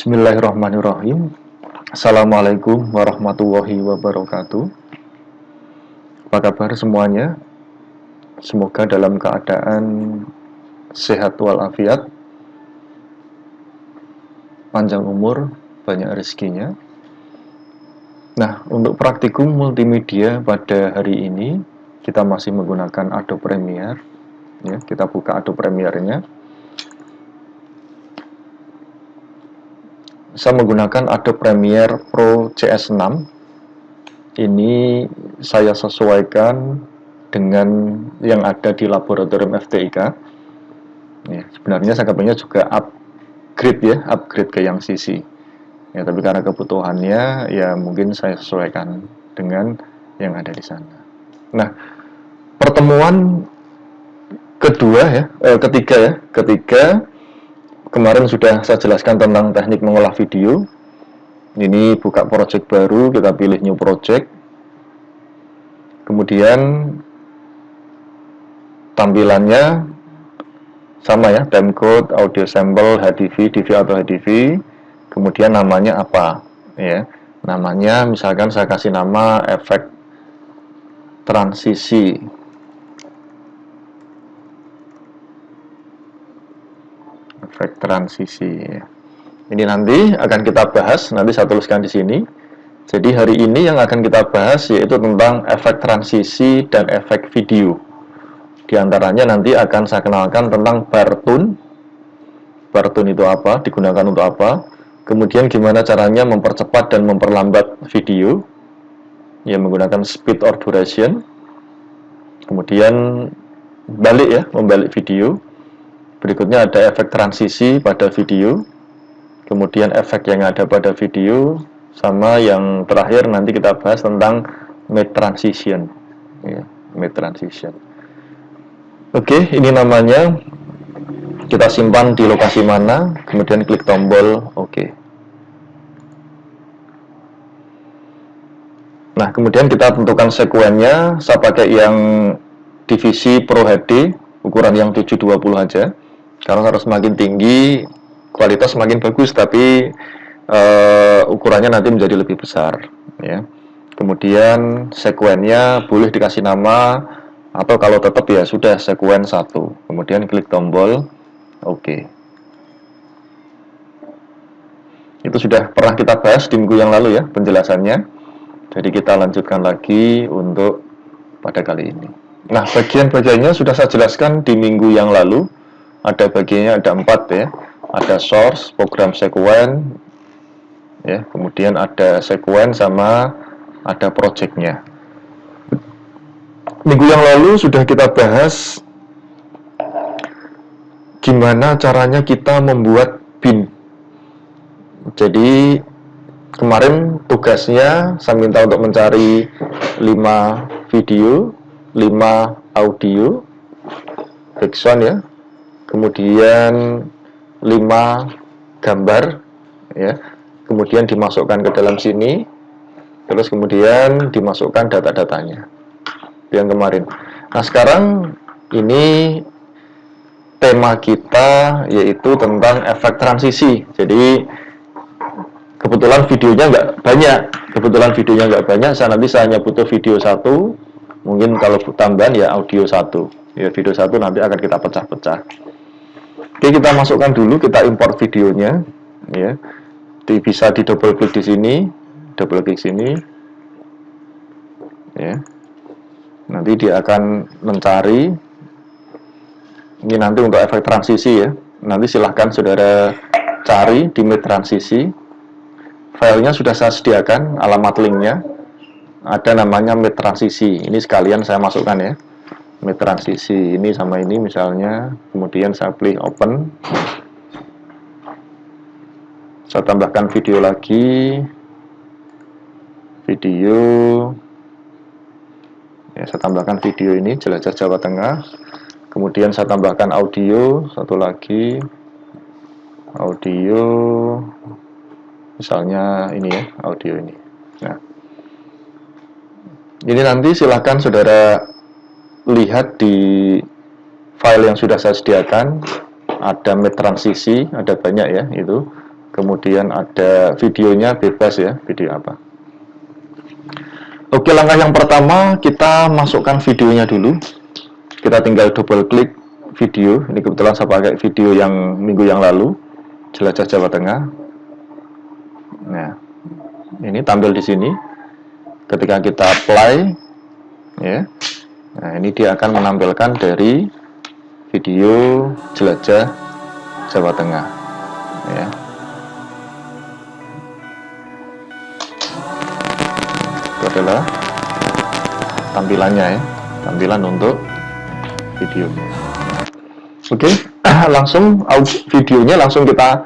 Bismillahirrahmanirrahim. Assalamualaikum warahmatullahi wabarakatuh. Apa kabar semuanya? Semoga dalam keadaan sehat walafiat, panjang umur, banyak rezekinya. Nah, untuk praktikum multimedia pada hari ini kita masih menggunakan Adobe Premiere. Ya, kita buka Adobe Premiere-nya. Saya menggunakan Adobe Premiere Pro CS6. Ini saya sesuaikan dengan yang ada di laboratorium FTIK. Ya, sebenarnya saya kepengennya juga upgrade ke yang CC. Ya, tapi karena kebutuhannya, ya mungkin saya sesuaikan dengan yang ada di sana. Nah, pertemuan ketiga kemarin sudah saya jelaskan tentang teknik mengolah video. Ini buka project baru, kita pilih new project. Kemudian tampilannya sama ya, timecode, audio sample, HDV, DV atau HDV. Kemudian namanya apa? Ya, namanya misalkan saya kasih nama efek transisi. Efek transisi. Ini nanti akan kita bahas, nanti saya tuliskan di sini. Jadi hari ini yang akan kita bahas yaitu tentang efek transisi dan efek video. Di antaranya nanti akan saya kenalkan tentang bar tone. Bar tone itu apa, digunakan untuk apa. Kemudian gimana caranya mempercepat dan memperlambat video, ya menggunakan speed or duration. Kemudian membalik video. Berikutnya ada efek transisi pada video, kemudian efek yang ada pada video, sama yang terakhir nanti kita bahas tentang mid transition. Ya, mid transition. Oke, ini namanya. Kita simpan di lokasi mana, kemudian klik tombol OK. Nah, kemudian kita tentukan sekuennya. Saya pakai yang divisi Pro HD, ukuran yang 720 aja. Karena harus semakin tinggi, kualitas semakin bagus, tapi ukurannya nanti menjadi lebih besar. Ya. Kemudian sekuennya boleh dikasih nama, atau kalau tetap ya sudah sekuen 1. Kemudian klik tombol OK. Itu sudah pernah kita bahas di minggu yang lalu ya penjelasannya. Jadi kita lanjutkan lagi untuk pada kali ini. Nah, bagian-bagiannya sudah saya jelaskan di minggu yang lalu. Ada bagiannya ada 4 ya. Ada source, program sekuen, ya, kemudian ada sekuen sama ada projectnya. Minggu yang lalu sudah kita bahas gimana caranya kita membuat bin. Jadi kemarin tugasnya saya minta untuk mencari 5 video, 5 audio, background ya, kemudian 5 gambar ya, kemudian dimasukkan ke dalam sini, terus kemudian dimasukkan data-datanya yang kemarin. Nah, sekarang ini tema kita yaitu tentang efek transisi. Jadi kebetulan videonya nggak banyak, nanti saya hanya butuh video 1, mungkin kalau tambahan ya audio 1 ya, video 1 nanti akan kita pecah-pecah. Oke, kita masukkan dulu, kita import videonya ya. Bisa di double klik di sini, double klik sini ya. Nanti dia akan mencari. Ini nanti untuk efek transisi ya. Nanti silahkan saudara cari di mid transisi. Filenya sudah saya sediakan, alamat linknya. Ada namanya mid transisi. Ini sekalian saya masukkan ya. Mid transisi ini sama ini misalnya. Kemudian saya pilih open. Saya tambahkan video lagi. Video. Ya, saya tambahkan video ini, Jelajah Jawa Tengah. Kemudian saya tambahkan audio, satu lagi. Audio. Misalnya ini ya, audio ini. Nah, ini nanti silahkan saudara lihat di file yang sudah saya sediakan. Ada mid transisi, ada banyak ya itu. kemudian ada videonya bebas ya, video apa. Oke, langkah yang pertama kita masukkan videonya dulu. Kita tinggal double klik video. Ini kebetulan saya pakai video yang minggu yang lalu, Jelajah Jawa Tengah. Nah, ini tampil di sini. Ketika kita apply, ya, nah ini dia akan menampilkan dari video Jelajah Jawa Tengah, ya. Itu adalah tampilannya ya, tampilan untuk videonya. Oke, langsung videonya langsung kita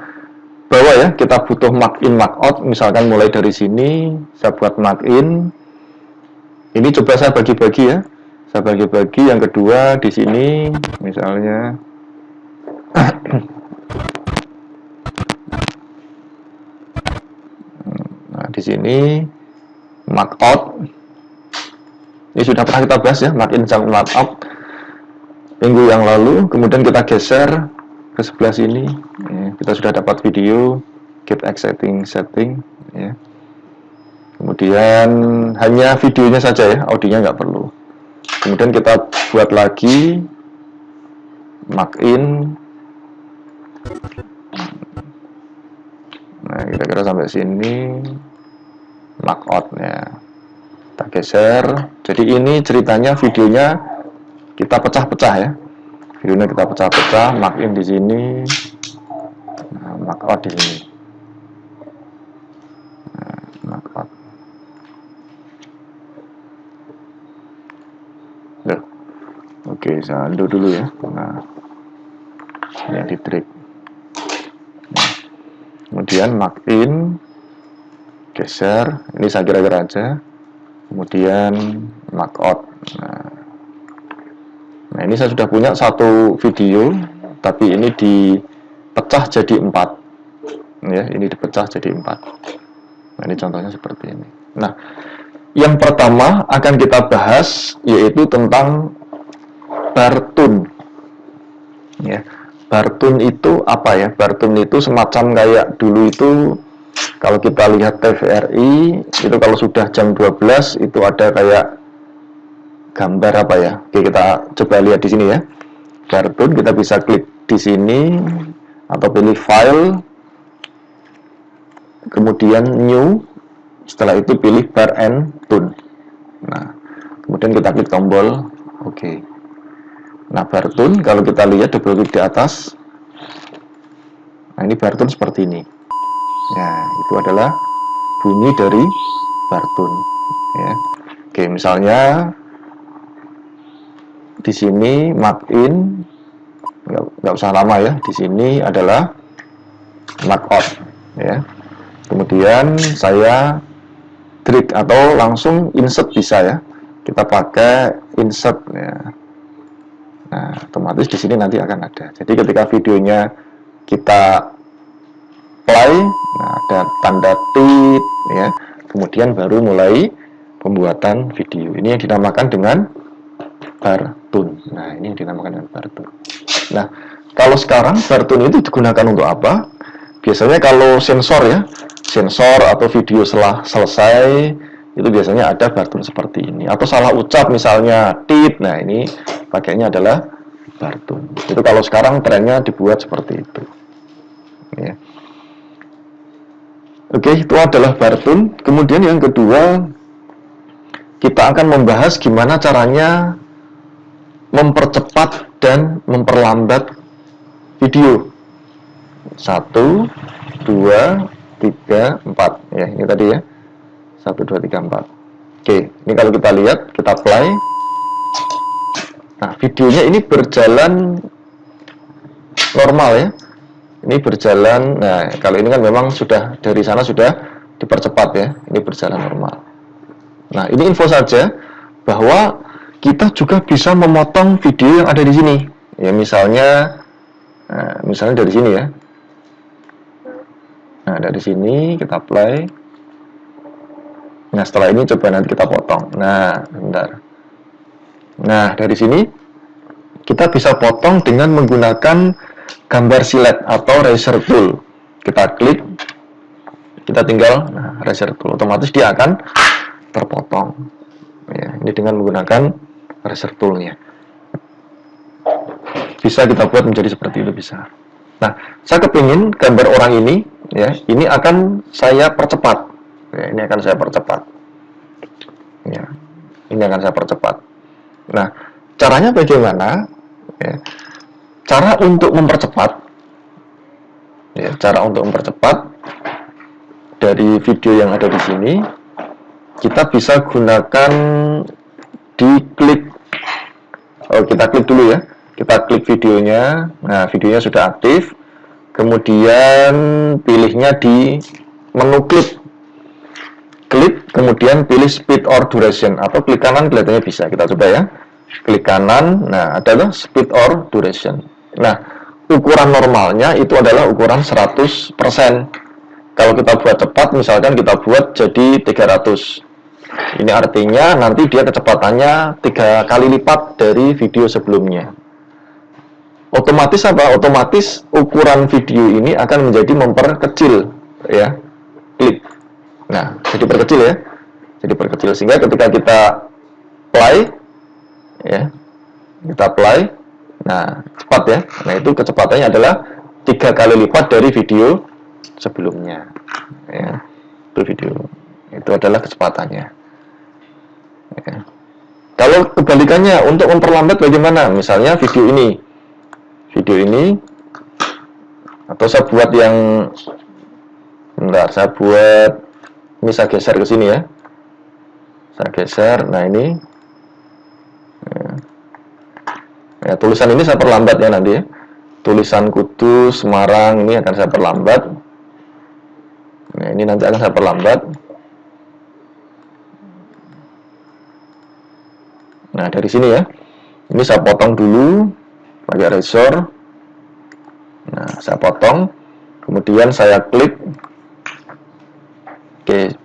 bawa ya. Kita butuh mark in mark out, misalkan mulai dari sini saya buat mark in. Ini coba saya bagi-bagi ya. Saya bagi-bagi. Yang kedua di sini misalnya nah, di sini mark out. Ini sudah pernah kita bahas ya, mark in sama mark out minggu yang lalu. Kemudian kita geser ke sebelah sini ya, kita sudah dapat video keep exciting setting ya. Kemudian hanya videonya saja ya, audionya nggak perlu. Kemudian kita buat lagi mark in. Nah, kira-kira sampai sini mark out ya. Kita geser. Jadi ini ceritanya videonya kita pecah-pecah ya. Videonya kita pecah-pecah, mark in di sini, nah, mark out di sini. Nah, mark out. Loh. Oke, saya undo dulu ya. Nah, yang di drag. Nah, kemudian mark in, geser. Ini saya kira-kira aja. Kemudian mark out. Nah, ini saya sudah punya satu video, tapi ini dipecah jadi 4. Ya, ini dipecah jadi 4. Nah, ini contohnya seperti ini. Nah, yang pertama akan kita bahas yaitu tentang Bartun. Ya, Bartun itu apa ya? Bartun itu semacam kayak dulu itu kalau kita lihat TVRI itu kalau sudah jam 12 itu ada kayak gambar apa ya? Oke, kita coba lihat di sini ya. Bartun, kita bisa klik di sini atau pilih file, kemudian new, setelah itu pilih bar and tune. Nah, kemudian kita klik tombol oke. Nah, Bartun kalau kita lihat double klik di atas, nah ini Bartun seperti ini. Ya, itu adalah bunyi dari Bartun. Ya. Oke, misalnya di sini mark in, nggak usah lama ya. Di sini adalah mark out. Ya. Kemudian saya drag atau langsung insert bisa ya. Kita pakai insert ya. Nah, otomatis di sini nanti akan ada. Jadi ketika videonya kita play, nah ada tanda tit ya. Kemudian baru mulai pembuatan video. Ini yang dinamakan dengan Bartun. Nah, ini yang dinamakan dengan Bartun. Nah, kalau sekarang Bartun itu digunakan untuk apa? Biasanya kalau sensor ya, sensor atau video setelah selesai itu biasanya ada Bartun seperti ini. Atau salah ucap misalnya tit, nah ini pakainya adalah Bartun. Itu kalau sekarang trennya dibuat seperti itu. Ya. Oke, itu adalah Bartun. Kemudian yang kedua, kita akan membahas gimana caranya mempercepat dan memperlambat video. 1, 2, 3, 4. Ya, ini tadi ya. 1, 2, 3, 4. Oke, ini kalau kita lihat, kita play. Nah, videonya ini berjalan normal ya. Ini berjalan, nah kalau ini kan memang sudah dari sana sudah dipercepat ya. Ini berjalan normal. Nah, ini info saja bahwa kita juga bisa memotong video yang ada di sini. Ya, misalnya dari sini ya. Nah, dari sini kita play. Nah, setelah ini coba nanti kita potong. Nah, bentar. Nah, dari sini kita bisa potong dengan menggunakan gambar silet atau razor tool. kita klik, kita tinggal eraser tool, otomatis dia akan terpotong. Ya, ini dengan menggunakan eraser toolnya. Bisa kita buat menjadi seperti itu, bisa. Nah, saya kepingin gambar orang ini, ya, ini akan saya percepat. Ya, ini akan saya percepat. Ya, ini akan saya percepat. Nah, caranya bagaimana? Ya, cara untuk mempercepat, ya, cara untuk mempercepat dari video yang ada di sini, kita bisa gunakan di klik. Oh, kita klik dulu ya. Kita klik videonya. Nah, videonya sudah aktif. Kemudian pilihnya di menu klik. Klik, kemudian pilih speed or duration. Atau klik kanan kelihatannya bisa. Kita coba ya. Klik kanan. Nah, ada speed or duration. Nah, ukuran normalnya itu adalah ukuran 100%. Kalau kita buat cepat, misalkan kita buat jadi 300. Ini artinya nanti dia kecepatannya 3 kali lipat dari video sebelumnya. Otomatis apa? Otomatis ukuran video ini akan menjadi memperkecil, ya. Klik. Nah, jadi perkecil ya. Jadi perkecil sehingga ketika kita play, ya, kita play, nah cepat ya. Nah itu kecepatannya adalah 3 kali lipat dari video sebelumnya. Ya, itu video. Itu adalah kecepatannya. Ya. Kalau kebalikannya untuk memperlambat bagaimana? Misalnya video ini, atau saya buat yang, bentar, saya buat, ini saya geser ke sini ya. Saya geser. Nah ini, ya, tulisan ini saya perlambat ya nanti ya. Tulisan Kudus, Semarang ini akan saya perlambat. Nah ini nanti akan saya perlambat. Nah dari sini ya, ini saya potong dulu pakai eraser. Nah saya potong, kemudian saya klik. Oke,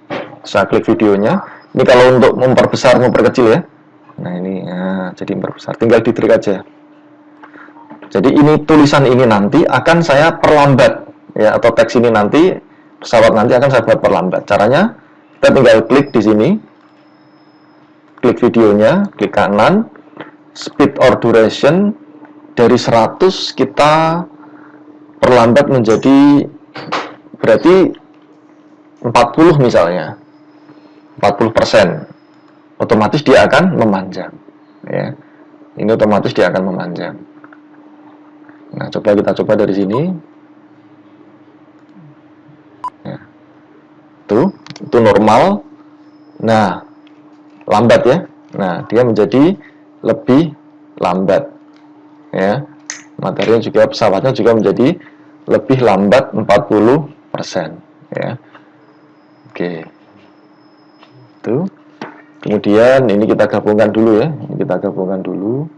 saya klik videonya. Ini kalau untuk memperbesar, memperkecil ya. Nah ini, nah, jadi memperbesar. Tinggal di trik aja. Jadi ini tulisan ini nanti akan saya perlambat, ya, atau teks ini nanti, pesawat nanti akan saya buat perlambat. Caranya kita tinggal klik di sini, klik videonya, klik kanan, speed or duration dari 100 kita perlambat menjadi berarti 40 misalnya, 40%. Otomatis dia akan memanjang, ya. Ini otomatis dia akan memanjang. Nah, kita coba dari sini. Ya. Itu normal. Nah, lambat ya. Nah, dia menjadi lebih lambat. Ya. Materinya juga, pesawatnya juga menjadi lebih lambat 40%, ya. Oke. Itu. Kemudian ini kita gabungkan dulu ya. Ini kita gabungkan dulu.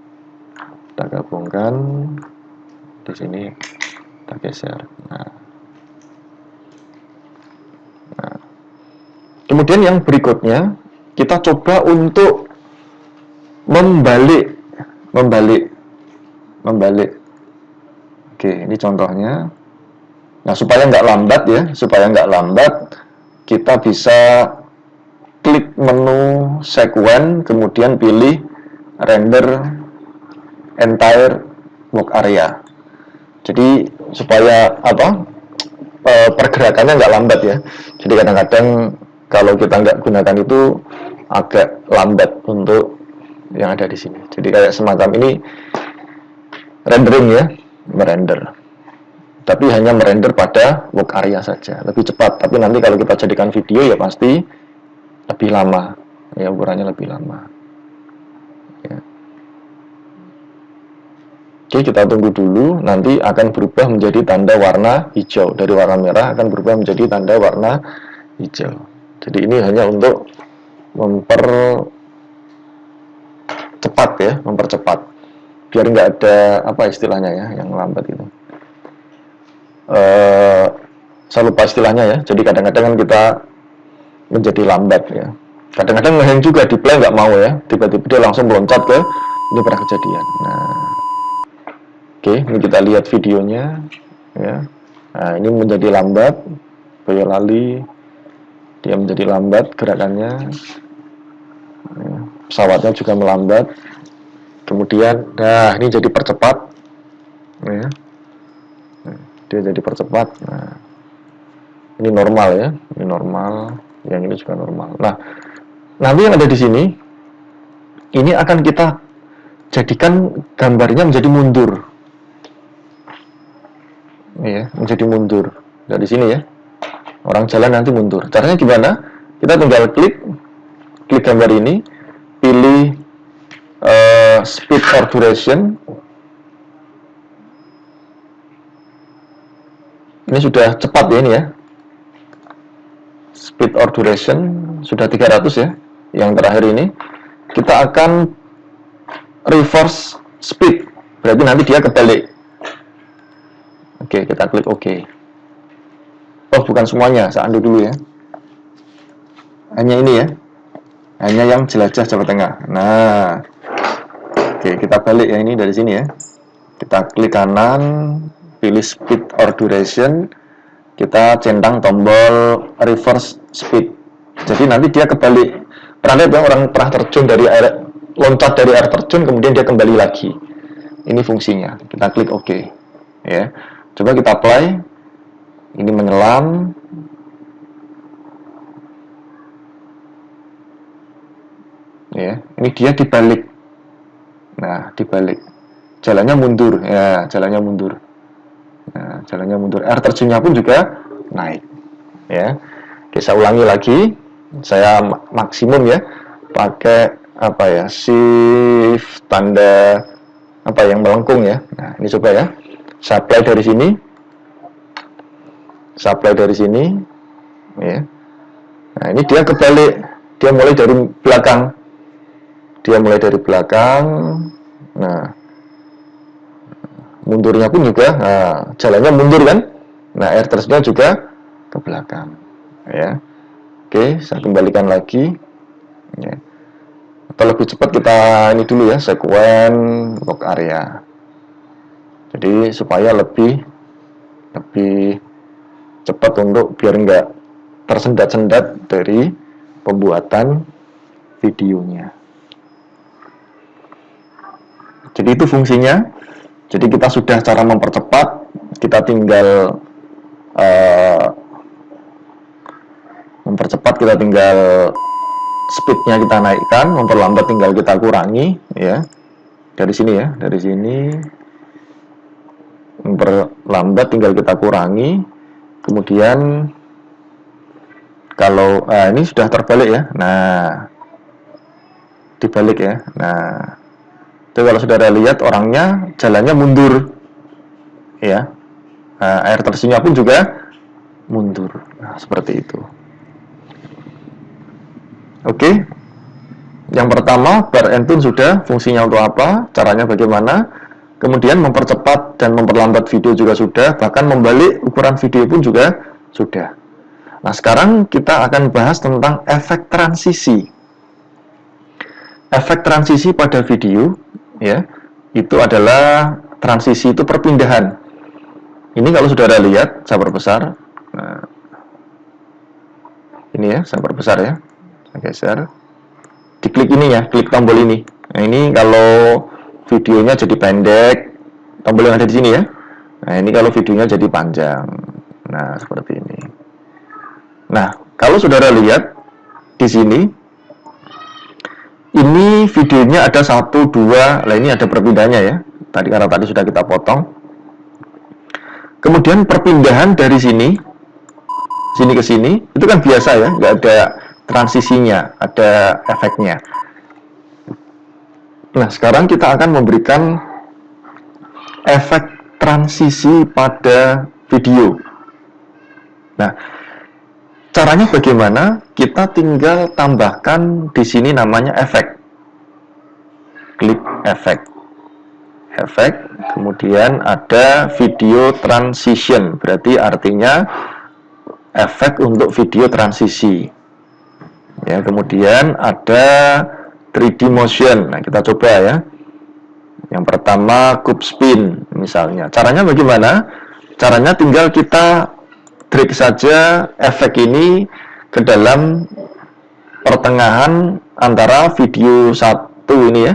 Kita gabungkan di sini, kita geser. Nah. Kemudian yang berikutnya kita coba untuk membalik. Oke, ini contohnya. Nah, supaya nggak lambat ya, kita bisa klik menu sequence, kemudian pilih render entire work area. Jadi supaya pergerakannya nggak lambat ya. Jadi kadang-kadang kalau kita nggak gunakan itu agak lambat untuk yang ada di sini. Jadi kayak semacam ini rendering ya, merender. Tapi hanya merender pada work area saja, lebih cepat. Tapi nanti kalau kita jadikan video ya pasti lebih lama, ya, ukurannya lebih lama. Ya. Oke, kita tunggu dulu. Nanti akan berubah menjadi tanda warna hijau. Dari warna merah akan berubah menjadi tanda warna hijau. Jadi ini hanya untuk mempercepat, biar nggak ada istilahnya ya, yang lambat itu. Saya lupa istilahnya ya. Jadi kadang-kadang kan kita menjadi lambat ya. Kadang-kadang ngehang juga, di play nggak mau ya. Tiba-tiba dia langsung meloncat ke, ini pernah kejadian. Nah, oke, ini kita lihat videonya ya. Nah, ini menjadi lambat, Boyolali, dia menjadi lambat gerakannya. Pesawatnya juga melambat. Kemudian, nah ini jadi percepat, ya. Dia jadi percepat. Nah, ini normal ya, ini normal, yang ini juga normal. Nah, nanti yang ada di sini, ini akan kita jadikan gambarnya menjadi mundur, ya, menjadi mundur dari sini ya. Orang jalan nanti mundur. Caranya gimana? Kita tinggal klik gambar ini, pilih speed or duration. Ini sudah cepat ya ini ya. Speed or duration sudah 300 ya. Yang terakhir ini kita akan reverse speed. Berarti nanti dia kebalik. Oke, kita klik OK. Oh, bukan semuanya, saya undo dulu ya. Hanya ini ya. Hanya yang jelajah Jawa Tengah. Nah, oke, kita balik ya ini dari sini ya. Kita klik kanan, pilih speed or duration. Kita centang tombol reverse speed. Jadi nanti dia kebalik. Pernah lihat ya orang pernah terjun dari air, loncat dari air terjun, kemudian dia kembali lagi. Ini fungsinya. Kita klik OK. Ya. Coba kita apply. Ini menyelam. Ya, ini dia dibalik. Nah, dibalik. Jalannya mundur. Ya, jalannya mundur. Nah, jalannya mundur. Air terjunnya pun juga naik. Ya. Oke, saya ulangi lagi. Saya maksimum ya. Pakai apa ya? Shift tanda apa yang melengkung ya. Nah, ini coba ya. Saya apply dari sini. Supply dari sini, ya. Nah, ini dia kebalik, dia mulai dari belakang, Nah, mundurnya pun juga, nah, jalannya mundur kan, nah air terjunnya juga ke belakang, ya. Oke, saya kembalikan lagi, ya. Atau lebih cepat kita ini dulu ya, sekuen lock area. Jadi supaya lebih cepat untuk biar nggak tersendat-sendat dari pembuatan videonya. Jadi itu fungsinya. Jadi kita sudah cara mempercepat, kita tinggal speednya kita naikkan, memperlambat tinggal kita kurangi, ya. Dari sini ya, dari sini memperlambat tinggal kita kurangi. Kemudian kalau ini sudah terbalik ya. Nah, dibalik ya. Nah, itu kalau saudara lihat orangnya jalannya mundur. Ya. Nah, air terjunnya pun juga mundur. Nah, seperti itu. Oke. Yang pertama, bar and tune sudah, fungsinya untuk apa? Caranya bagaimana? Kemudian mempercepat dan memperlambat video juga sudah, bahkan membalik ukuran video pun juga sudah. Nah, sekarang kita akan bahas tentang efek transisi. Efek transisi pada video, ya, itu adalah transisi itu perpindahan. Ini kalau saudara lihat, saya perbesar. Nah, ini ya, saya perbesar ya. Saya geser. Diklik ini ya, klik tombol ini. Nah, ini kalau videonya jadi pendek, tombol yang ada di sini ya. Nah, ini kalau videonya jadi panjang. Nah, seperti ini. Nah, kalau saudara lihat di sini, ini videonya ada 1, 2, lah ini ada perpindahannya ya. Tadi karena tadi sudah kita potong. Kemudian perpindahan dari sini ke sini, itu kan biasa ya, nggak ada transisinya, ada efeknya. Nah, sekarang kita akan memberikan efek transisi pada video. Nah, caranya bagaimana? Kita tinggal tambahkan di sini namanya efek. Klik efek. Efek, kemudian ada video transition, berarti artinya efek untuk video transisi. Ya, kemudian ada 3D motion. Nah, kita coba ya. Yang pertama cube spin misalnya. Caranya bagaimana? Caranya tinggal kita drag saja efek ini ke dalam pertengahan antara video satu ini ya,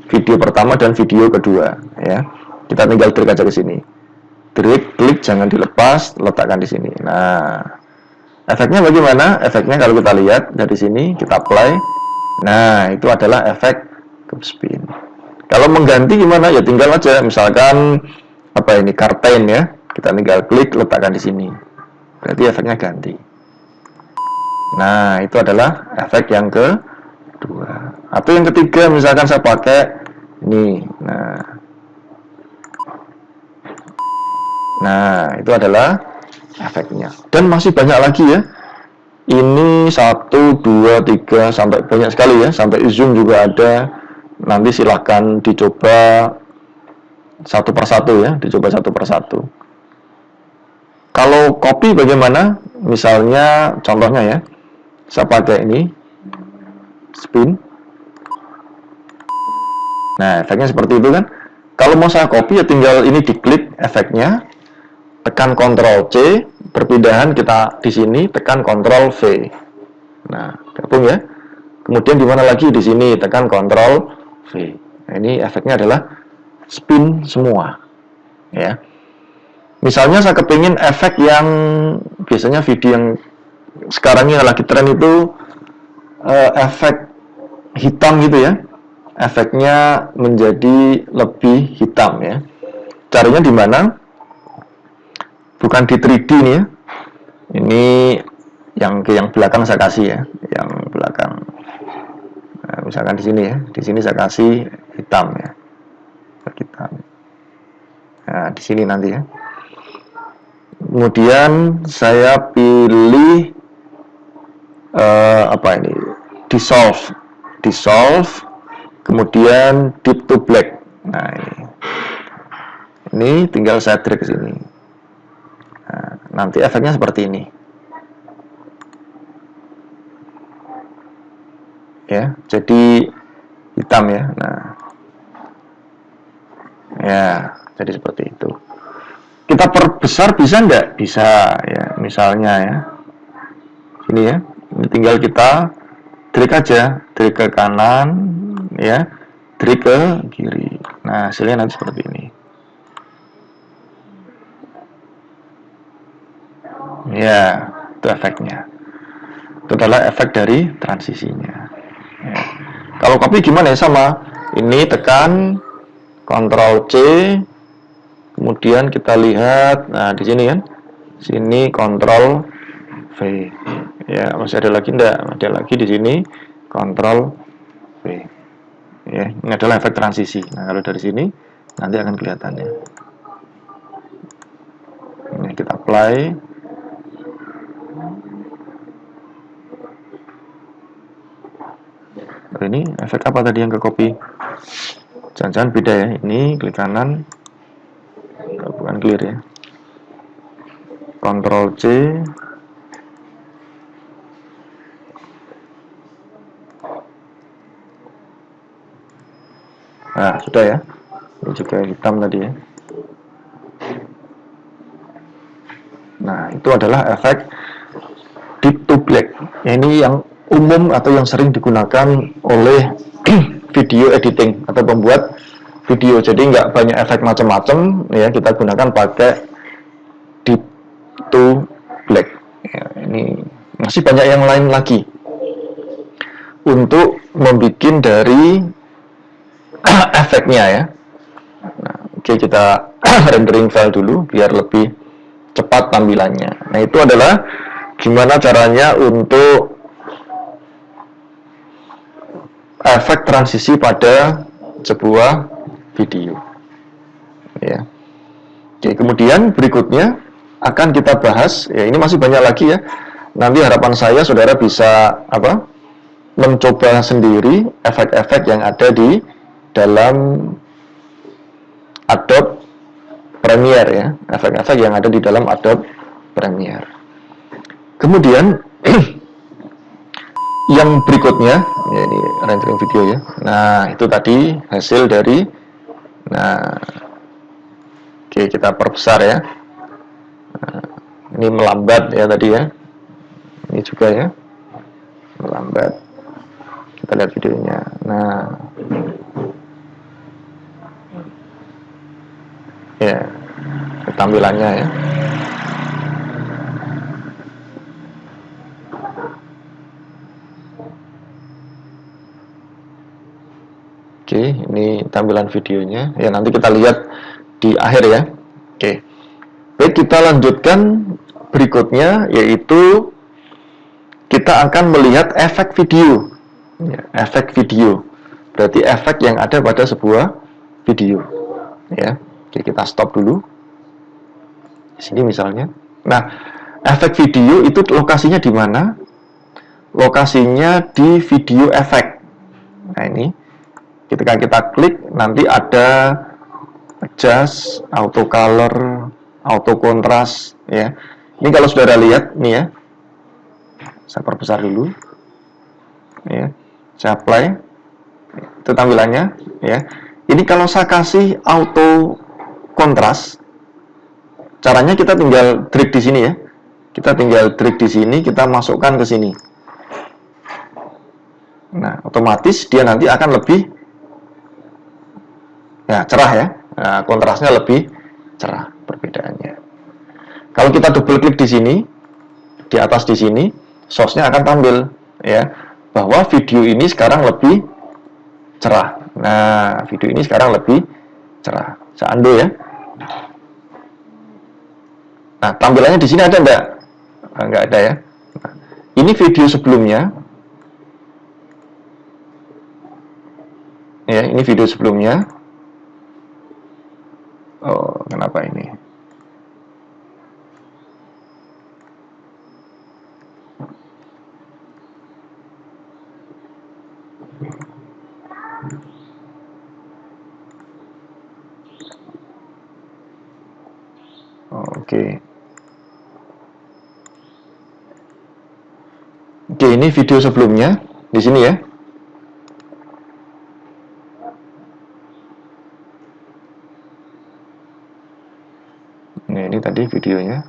video pertama dan video kedua ya. Kita tinggal drag aja ke sini. Drag, klik, jangan dilepas, letakkan di sini. Nah, efeknya bagaimana? Efeknya kalau kita lihat dari sini, kita apply. Nah, itu adalah efek curve spin. Kalau mengganti gimana? Ya tinggal aja, misalkan apa ini, curtain ya. Kita tinggal klik, letakkan di sini. Berarti efeknya ganti. Nah, itu adalah efek yang kedua. Atau yang ketiga, misalkan saya pakai ini. Nah, itu adalah efeknya. Dan masih banyak lagi ya. Ini 1, 2, 3, sampai banyak sekali ya. Sampai zoom juga ada. Nanti silahkan dicoba satu persatu ya. Dicoba satu persatu. Kalau copy bagaimana? Misalnya, contohnya ya. Saya pakai ini. Spin. Nah, efeknya seperti itu kan. Kalau mau saya copy ya tinggal ini diklik efeknya. Tekan Ctrl C, perpindahan kita di sini, tekan Ctrl V. Nah, gabung ya. Kemudian di mana lagi di sini, tekan Ctrl V. Nah, ini efeknya adalah spin semua. Ya. Misalnya saya kepingin efek yang biasanya video yang sekarang ini lagi tren itu efek hitam gitu ya. Efeknya menjadi lebih hitam ya. Caranya di mana? Bukan di 3D nih ya. Ini yang belakang saya kasih ya, yang belakang. Nah, misalkan di sini ya, di sini saya kasih hitam ya, hitam. Nah, di sini nanti ya. Kemudian saya pilih apa ini? Dissolve. Kemudian deep to black. Nah, ini tinggal saya drag ke sini. Nah, nanti efeknya seperti ini. Ya, jadi hitam ya. Nah. Ya, jadi seperti itu. Kita perbesar bisa enggak? Bisa ya. Misalnya ya. Ini ya. Ini tinggal kita drag aja, drag ke kanan ya, drag ke kiri. Nah, hasilnya nanti seperti ini. Ya, itu efeknya. Itu adalah efek dari transisinya. Ya. Kalau copy gimana ya? Sama. Ini tekan Ctrl C, kemudian kita lihat, nah di sini kan, sini Ctrl V. Ya, masih ada lagi enggak? Ada lagi di sini Ctrl V. Ya, ini adalah efek transisi. Nah, kalau dari sini nanti akan kelihatan ya. Ini kita apply. Ini efek apa tadi yang ke copy? Jangan-jangan beda ya. Ini klik kanan, bukan clear ya. Ctrl C. Nah, sudah ya. Ini juga hitam tadi ya. Nah, itu adalah efek deep to black. Ini yang umum atau yang sering digunakan oleh video editing atau pembuat video. Jadi nggak banyak efek macam-macam ya, kita gunakan pakai deep to black ya. Ini masih banyak yang lain lagi untuk membuat dari efeknya ya. Nah, oke, kita rendering file dulu biar lebih cepat tampilannya. Nah, itu adalah gimana caranya untuk efek transisi pada sebuah video. Ya. Oke, kemudian berikutnya akan kita bahas, ya ini masih banyak lagi ya. Nanti harapan saya saudara bisa mencoba sendiri efek-efek yang ada di dalam Adobe Premiere ya, efek-efek yang ada di dalam Adobe Premiere. Kemudian yang berikutnya, ya ini rendering video ya. Nah, itu tadi hasil dari, nah, oke kita perbesar ya. Ini melambat ya tadi ya. Ini juga ya, melambat. Kita lihat videonya. Nah, ya, tampilannya ya. Oke, ini tampilan videonya. Ya, nanti kita lihat di akhir ya. Oke. Baik, kita lanjutkan berikutnya, yaitu kita akan melihat efek video. Ya, efek video. Berarti efek yang ada pada sebuah video. Ya. Oke, kita stop dulu. Di sini misalnya. Nah, efek video itu lokasinya di mana? Lokasinya di video efek. Nah, ini ketika kita klik nanti ada adjust, auto color, auto kontras ya. Ini kalau saudara lihat nih ya. Saya perbesar dulu. Ya. Saya apply. Itu tampilannya ya. Ini kalau saya kasih auto kontras, caranya kita tinggal drag di sini ya. Kita tinggal drag di sini, kita masukkan ke sini. Nah, otomatis dia nanti akan lebih ya cerah ya. Nah, kontrasnya lebih cerah perbedaannya. Kalau kita double klik di sini, di atas di sini, source-nya akan tampil ya bahwa video ini sekarang lebih cerah. Nah, video ini sekarang lebih cerah. Saya undo ya. Nah, tampilannya di sini ada enggak? Enggak ada ya. Nah, ini video sebelumnya. Ya, ini video sebelumnya. Oh, kenapa ini? Oke. Oke, ini video sebelumnya di sini ya. Nah, ini tadi videonya.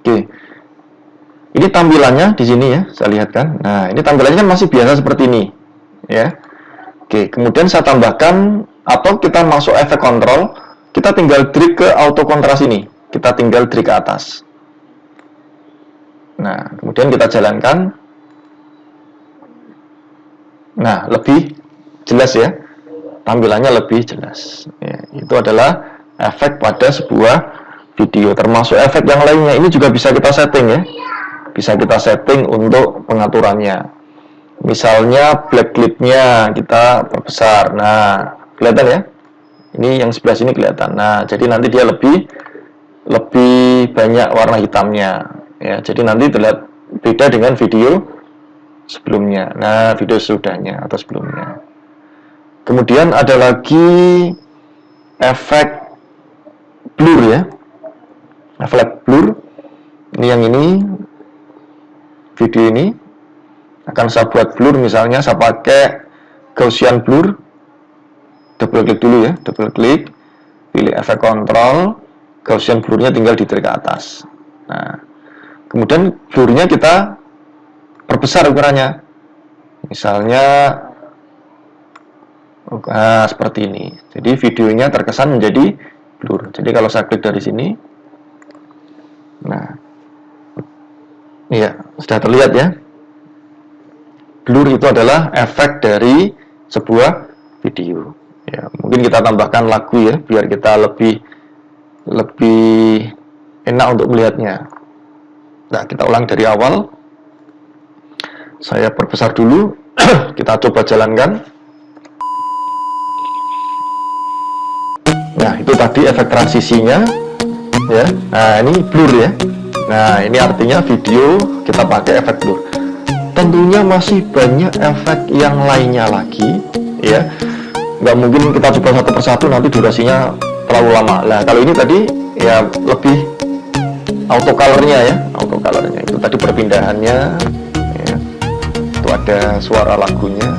Oke. Ini tampilannya di sini ya, saya lihat kan. Nah, ini tampilannya kan masih biasa seperti ini, ya. Oke, kemudian saya tambahkan atau kita masuk efek kontrol, kita tinggal drag ke auto kontras ini. Kita tinggal drag ke atas. Nah, kemudian kita jalankan. Nah, lebih jelas ya. Tampilannya lebih jelas. Ya, itu adalah efek pada sebuah video. Termasuk efek yang lainnya. Ini juga bisa kita setting ya. Bisa kita setting untuk pengaturannya. Misalnya black clip-nya kita perbesar. Nah, kelihatan ya? Ini yang sebelah sini kelihatan. Nah, jadi nanti dia lebih banyak warna hitamnya. Ya, jadi nanti terlihat beda dengan video sebelumnya. Nah, video sesudahnya atau sebelumnya. Kemudian ada lagi efek blur ya. Efek blur. Ini yang ini. Video ini akan saya buat blur, misalnya saya pakai Gaussian blur. Double klik dulu ya, double klik, pilih efek kontrol, Gaussian blurnya tinggal di drag ke atas. Nah, kemudian blurnya kita perbesar ukurannya, misalnya seperti ini. Jadi videonya terkesan menjadi blur. Jadi kalau saya klik dari sini, nah, iya, sudah terlihat ya. Blur itu adalah efek dari sebuah video. Ya, mungkin kita tambahkan lagu ya, biar kita lebih enak untuk melihatnya. Nah, kita ulang dari awal. Saya perbesar dulu. Kita coba jalankan. Nah, itu tadi efek transisinya. Ya, nah ini blur ya. Nah, ini artinya video kita pakai efek blur. Tentunya masih banyak efek yang lainnya lagi, ya. Nggak mungkin kita coba satu persatu, nanti durasinya terlalu lama. Nah, kalau ini tadi ya lebih auto colornya ya, auto colornya itu tadi perpindahannya, ya. Itu ada suara lagunya.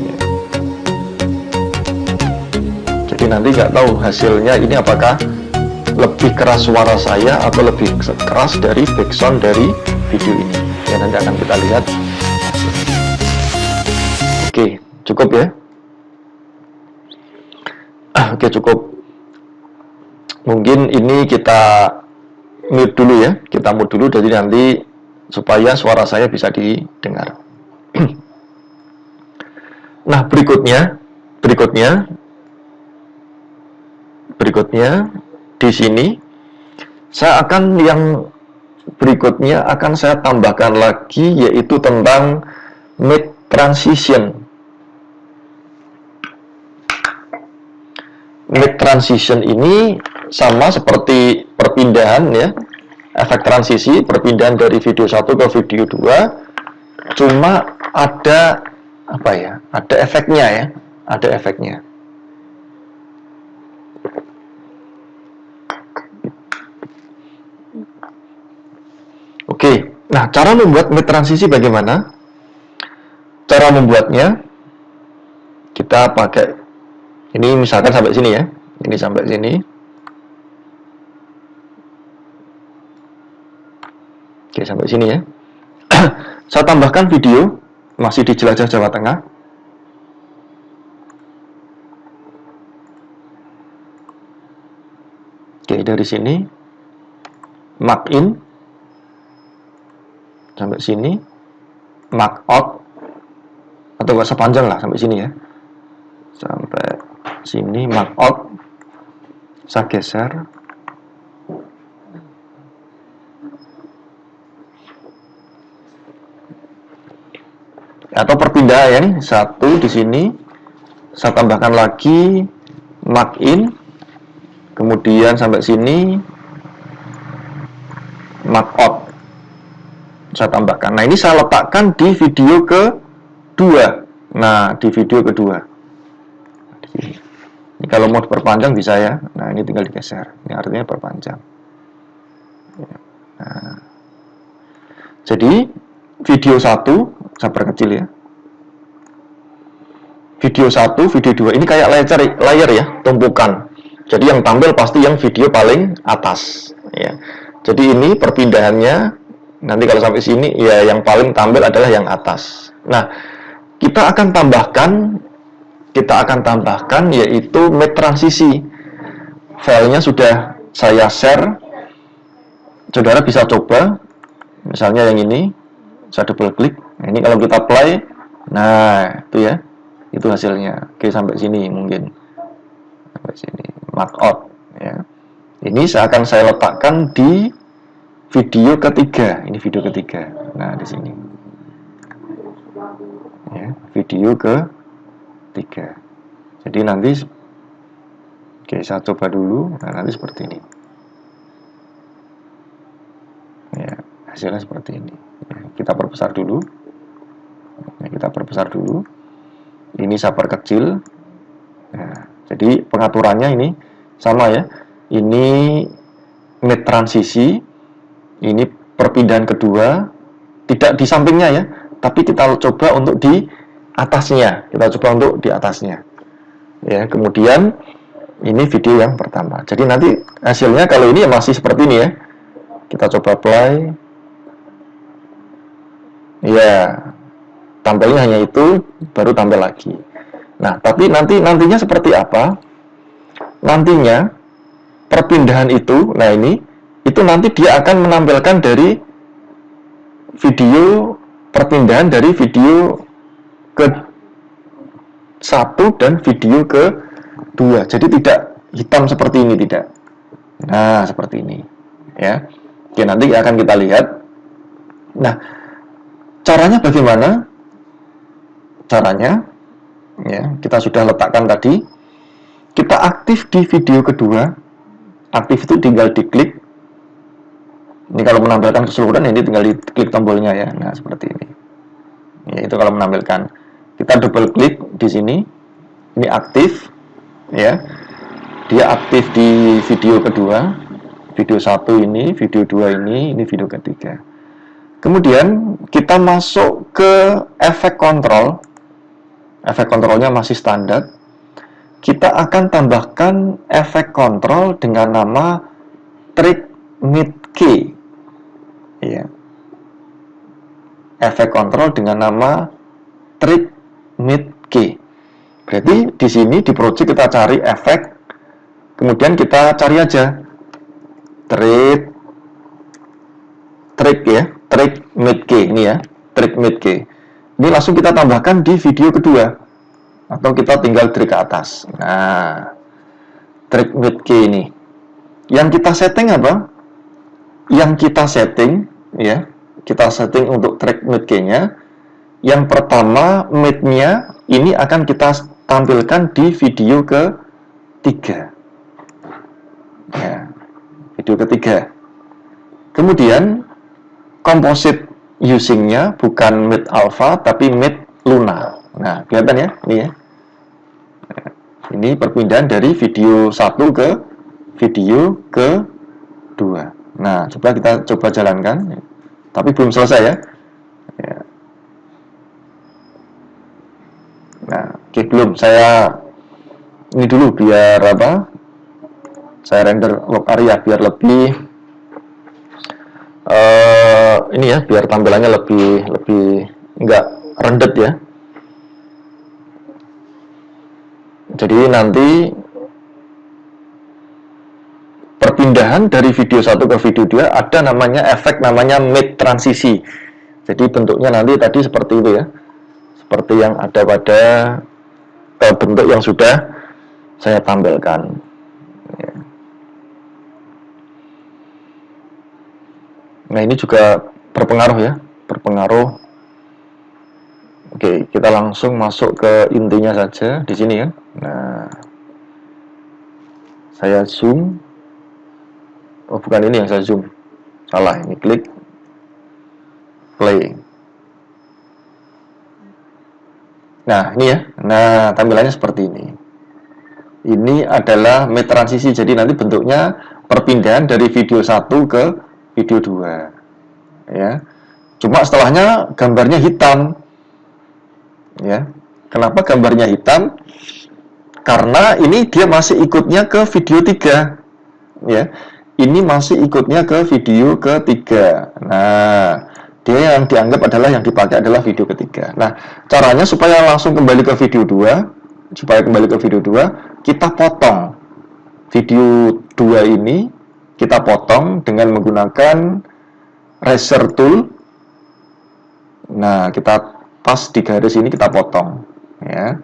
Ya. Jadi nanti nggak tahu hasilnya ini apakah lebih keras suara saya atau lebih keras dari background dari video ini. Ya, nanti akan kita lihat. Oke, cukup ya. Oke, cukup. Mungkin ini kita mute dulu ya. Kita mute dulu, jadi nanti supaya suara saya bisa didengar. Nah, berikutnya di sini yang berikutnya akan saya tambahkan lagi, yaitu tentang mid transition. Mid transition ini sama seperti perpindahan ya, efek transisi, perpindahan dari video 1 ke video 2, cuma ada apa ya? Ada efeknya ya, ada efeknya. Oke, nah cara membuat mid transisi bagaimana? Cara membuatnya kita pakai ini, misalkan sampai sini ya, ini sampai sini. Oke, sampai sini ya. Saya tambahkan video masih di Jelajah Jawa Tengah. Oke, dari sini mark in sampai sini, mark out, atau nggak sepanjang lah sampai sini ya, sampai sini mark out. Saya geser, atau perpindahan ya, nih satu di sini, saya tambahkan lagi mark in, kemudian sampai sini mark out, saya tambahkan. Nah, ini saya letakkan di video kedua. Nah, di video kedua. Ini kalau mau diperpanjang bisa ya. Nah, ini tinggal digeser. Ini artinya perpanjang. Nah, jadi video 1 saya perkecil ya. Video 1, video 2 ini kayak layer ya, tumpukan. Jadi yang tampil pasti yang video paling atas ya. Jadi ini perpindahannya nanti kalau sampai sini ya, yang paling tampil adalah yang atas. Nah, kita akan tambahkan yaitu mid transisi. Filenya sudah saya share. Saudara bisa coba. Misalnya yang ini, saya double klik. Nah, ini kalau kita play, nah itu ya, itu hasilnya. Oke, sampai sini mungkin, sampai sini mark out ya. Ini akan saya letakkan di video ketiga. Ini video ketiga. Nah, di sini ya, video ketiga. Jadi nanti, oke, saya coba dulu. Nah, nanti seperti ini ya, hasilnya seperti ini ya. Kita perbesar dulu ya, ini saya perkecil. Nah, jadi pengaturannya ini sama ya. Ini mid transisi, ini perpindahan kedua, tidak di sampingnya ya, tapi kita coba untuk di atasnya. Ya, kemudian ini video yang pertama. Jadi nanti hasilnya kalau ini ya masih seperti ini ya. Kita coba play. Ya, tampilnya hanya itu, baru tampil lagi. Nah, tapi nantinya seperti apa? Nantinya perpindahan itu, nah ini, itu nanti dia akan menampilkan dari video, perpindahan dari video ke 1 dan video ke 2. Jadi tidak hitam seperti ini, tidak. Nah, seperti ini ya. Oke, nanti akan kita lihat. Nah, caranya bagaimana? Caranya ya, kita sudah letakkan tadi. Kita aktif di video kedua. Aktif itu tinggal diklik. Ini kalau menampilkan keseluruhan, ini tinggal diklik tombolnya ya. Nah, seperti ini. Ya, itu kalau menampilkan. Kita double klik di sini. Ini aktif ya. Dia aktif di video kedua. Video 1 ini, video 2 ini video ketiga. Kemudian kita masuk ke efek kontrol. Efek kontrolnya masih standar. kita akan tambahkan efek kontrol dengan nama Trick Mid Key. Ya. Efek kontrol dengan nama Trick Mid Key. Berarti di sini di project kita cari efek, kemudian kita cari aja trick ya, Trick Mid Key ini ya, Trick Mid Key. Ini langsung kita tambahkan di video kedua, atau kita tinggal drag ke atas. Nah, Trick Mid Key ini, yang kita setting apa? Yang kita setting ya, kita setting untuk Trick Mid Key-nya. Yang pertama, mid-nya ini akan kita tampilkan di video ketiga. Ya, video ketiga. Kemudian composite using-nya bukan mid alpha tapi mid luna. Nah, kelihatan ya, ini ya. Ini perpindahan dari video 1 ke video kedua. Nah, kita coba jalankan. Tapi belum selesai ya. Nah, oke, belum. Saya ini dulu biar apa? Saya render log area biar lebih ini ya, biar tampilannya lebih enggak rendet ya. Jadi nanti perpindahan dari video 1 ke video 2 ada namanya efek namanya mid transisi. Jadi bentuknya nanti tadi seperti itu ya. Seperti yang ada pada bentuk yang sudah saya tampilkan. Ya. Nah, ini juga berpengaruh ya, berpengaruh. Oke, kita langsung masuk ke intinya saja di sini ya. Nah, saya zoom. Oh, bukan ini yang saya zoom. Salah, ini klik play. Nah, ini ya. Nah, tampilannya seperti ini. Ini adalah mid transisi. Jadi nanti bentuknya perpindahan dari video 1 ke video 2. Ya. Cuma setelahnya gambarnya hitam. Ya. Kenapa gambarnya hitam? Karena ini dia masih ikutnya ke video 3. Ya. Ini masih ikutnya ke video ketiga. Nah, dia yang dianggap adalah yang dipakai adalah video ketiga. Nah, caranya supaya langsung kembali ke video 2, kita potong video 2 ini, kita potong dengan menggunakan razor tool. Nah, kita pas di garis ini kita potong ya.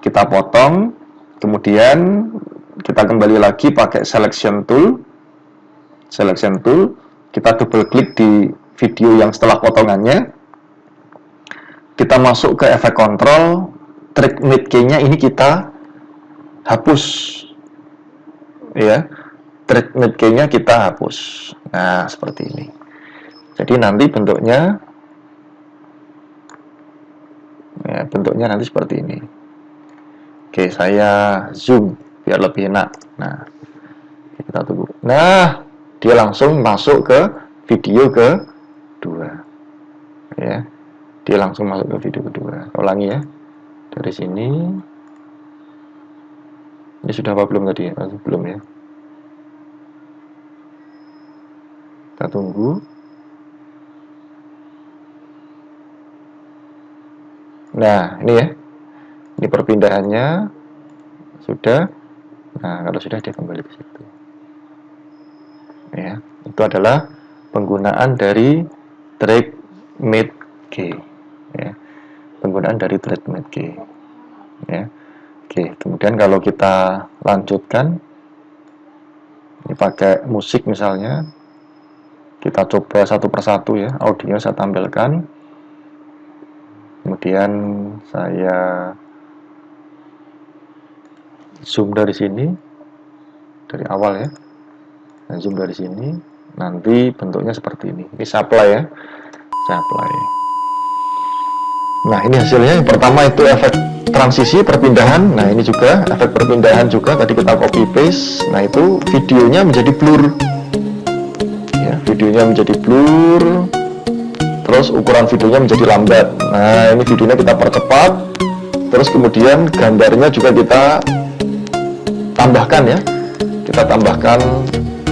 Kita potong, kemudian kita kembali lagi pakai selection tool, kita double klik di video yang setelah potongannya, kita masuk ke efek kontrol, Trick Mid Key-nya ini kita hapus ya, Trick Mid Key-nya kita hapus. Nah, seperti ini. Jadi nanti bentuknya nanti seperti ini. Oke, saya zoom biar lebih enak. Nah, kita tunggu. Nah, dia langsung masuk ke video kedua ya, dia langsung masuk ke video kedua. Ulangi ya, dari sini. Ini sudah apa belum tadi? Belum ya, kita tunggu. Nah, ini ya, ini perpindahannya sudah. Nah, kalau sudah dia kembali ke situ ya. Itu adalah penggunaan dari Trick Mid Key ya. Penggunaan dari Trick Mid Key ya. Oke, kemudian kalau kita lanjutkan, ini pakai musik misalnya, kita coba satu persatu ya, audio saya tampilkan, kemudian saya zoom dari sini, dari awal ya, dan zoom dari sini. Nanti bentuknya seperti ini. Ini supply ya, supply. Nah, ini hasilnya. Yang pertama itu efek transisi perpindahan. Nah, ini juga efek perpindahan juga. Tadi kita copy paste. Nah, itu videonya menjadi blur. Ya, videonya menjadi blur. Terus ukuran videonya menjadi lambat. Nah, ini videonya kita percepat. Terus kemudian gambarnya juga kita tambahkan ya, kita tambahkan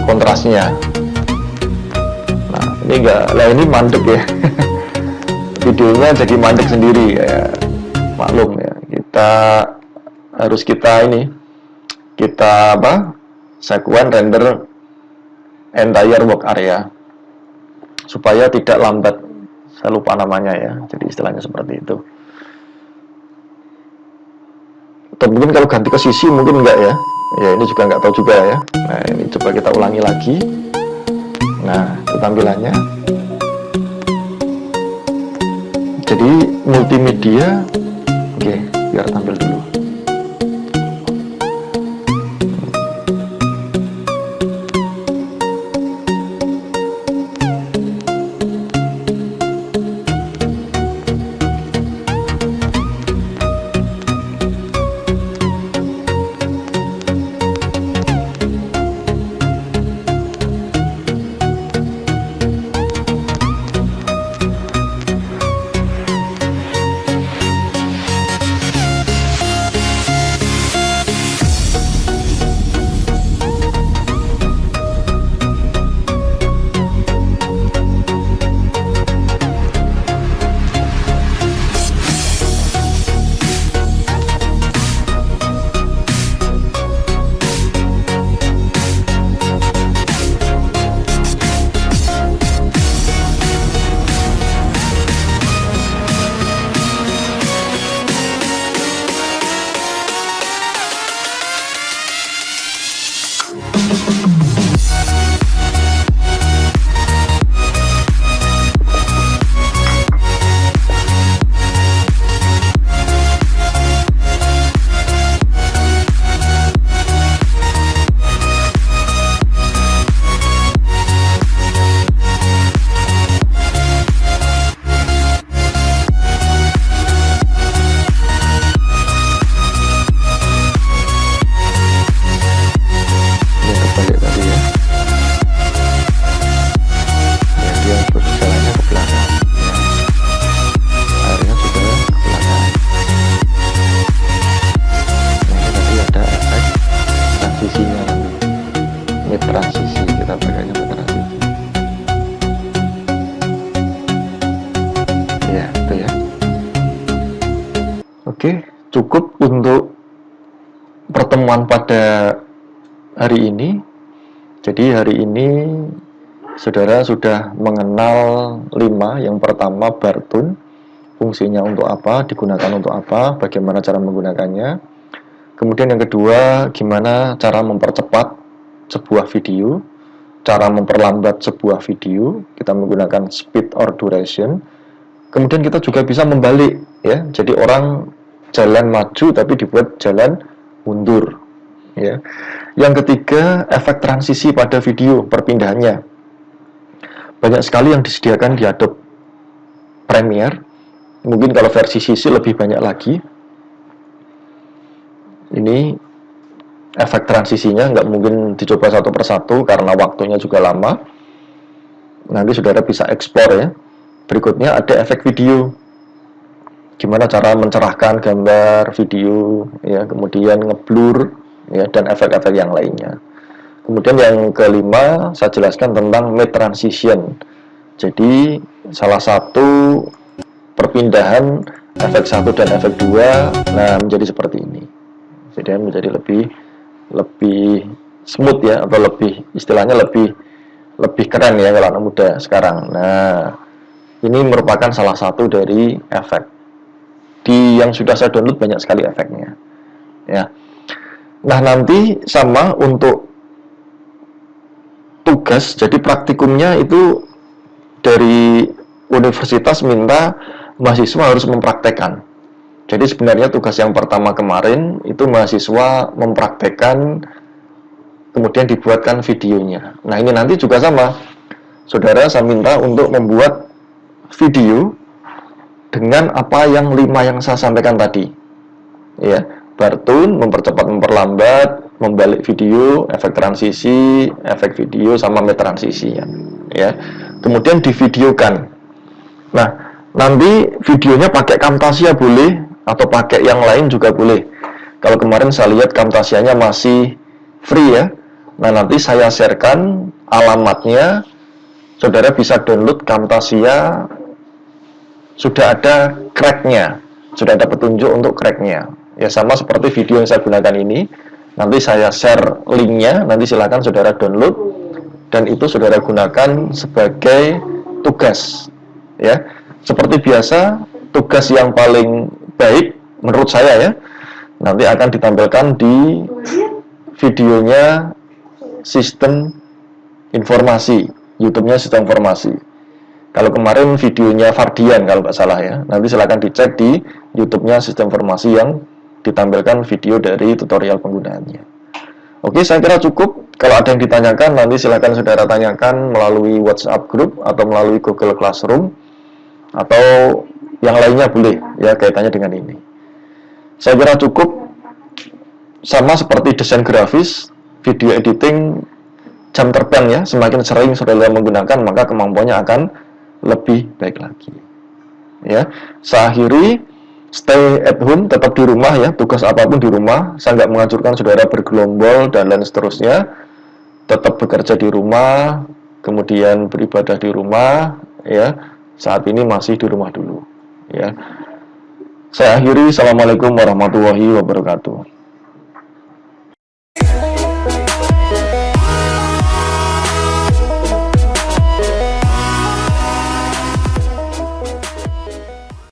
kontrasnya. Nah ini mandek ya. Videonya jadi mandek sendiri ya, maklum ya, kita sekuen render entire work area supaya tidak lambat. Saya lupa namanya ya, jadi istilahnya seperti itu. Atau mungkin kalau ganti ke sisi mungkin enggak ya, ini juga nggak tahu juga ya. Nah ini coba kita ulangi lagi. Nah itu tampilannya. Jadi multimedia, oke, biar tampil dulu. Oke, cukup untuk pertemuan pada hari ini. Jadi hari ini saudara sudah mengenal 5. Yang pertama Bartun, fungsinya untuk apa, digunakan untuk apa, bagaimana cara menggunakannya. Kemudian yang kedua, gimana cara mempercepat sebuah video, cara memperlambat sebuah video, kita menggunakan speed or duration. Kemudian kita juga bisa membalik ya, jadi orang jalan maju tapi dibuat jalan mundur ya. Yang ketiga, efek transisi pada video, perpindahannya. Banyak sekali yang disediakan di Adobe Premiere. Mungkin kalau versi CC lebih banyak lagi. Ini efek transisinya nggak mungkin dicoba satu persatu karena waktunya juga lama. Nanti saudara bisa ekspor ya. Berikutnya ada efek video. Gimana cara mencerahkan gambar, video, ya, kemudian ngeblur, ya, dan efek-efek yang lainnya. Kemudian yang kelima, saya jelaskan tentang mid transition. Jadi, salah satu perpindahan efek 1 dan efek 2, nah, menjadi seperti ini. Jadi, menjadi lebih smooth ya, atau istilahnya lebih keren ya kalau anak muda sekarang. Nah, ini merupakan salah satu dari efek. Yang sudah saya download banyak sekali efeknya ya. Nah nanti sama untuk tugas, jadi praktikumnya itu dari universitas minta mahasiswa harus mempraktekkan. Jadi sebenarnya tugas yang pertama kemarin itu mahasiswa mempraktekkan, kemudian dibuatkan videonya. Nah ini nanti juga sama, saudara saya minta untuk membuat video dengan apa yang 5 yang saya sampaikan tadi ya. Bartun, mempercepat memperlambat, membalik video, efek transisi, efek video sama mid transisi ya. Kemudian divideokan. Nah nanti videonya pakai Camtasia boleh, atau pakai yang lain juga boleh. Kalau kemarin saya lihat Camtasianya masih free ya. Nah, nanti saya sharekan alamatnya, saudara bisa download Camtasia, sudah ada cracknya, sudah ada petunjuk untuk cracknya. Ya sama seperti video yang saya gunakan ini, nanti saya share linknya, nanti silakan saudara download, dan itu saudara gunakan sebagai tugas. Ya, seperti biasa, tugas yang paling baik menurut saya ya, nanti akan ditampilkan di videonya sistem informasi, YouTube-nya sistem informasi. Kalau kemarin videonya Fardian kalau nggak salah ya, nanti silahkan dicek di YouTube-nya sistem informasi yang ditampilkan video dari tutorial penggunaannya. Oke, saya kira cukup. Kalau ada yang ditanyakan, nanti silahkan saudara tanyakan melalui WhatsApp group atau melalui Google Classroom, atau yang lainnya boleh ya kaitannya dengan ini. Saya kira cukup. Sama seperti desain grafis, video editing, jam terbang ya, semakin sering saudara menggunakan, maka kemampuannya akan lebih baik lagi. Ya, saya akhiri, stay at home, tetap di rumah ya, tugas apapun di rumah. Saya nggak menganjurkan saudara bergelombol dan lain seterusnya. Tetap bekerja di rumah, kemudian beribadah di rumah, ya. Saat ini masih di rumah dulu, ya. Saya akhiri, assalamualaikum warahmatullahi wabarakatuh.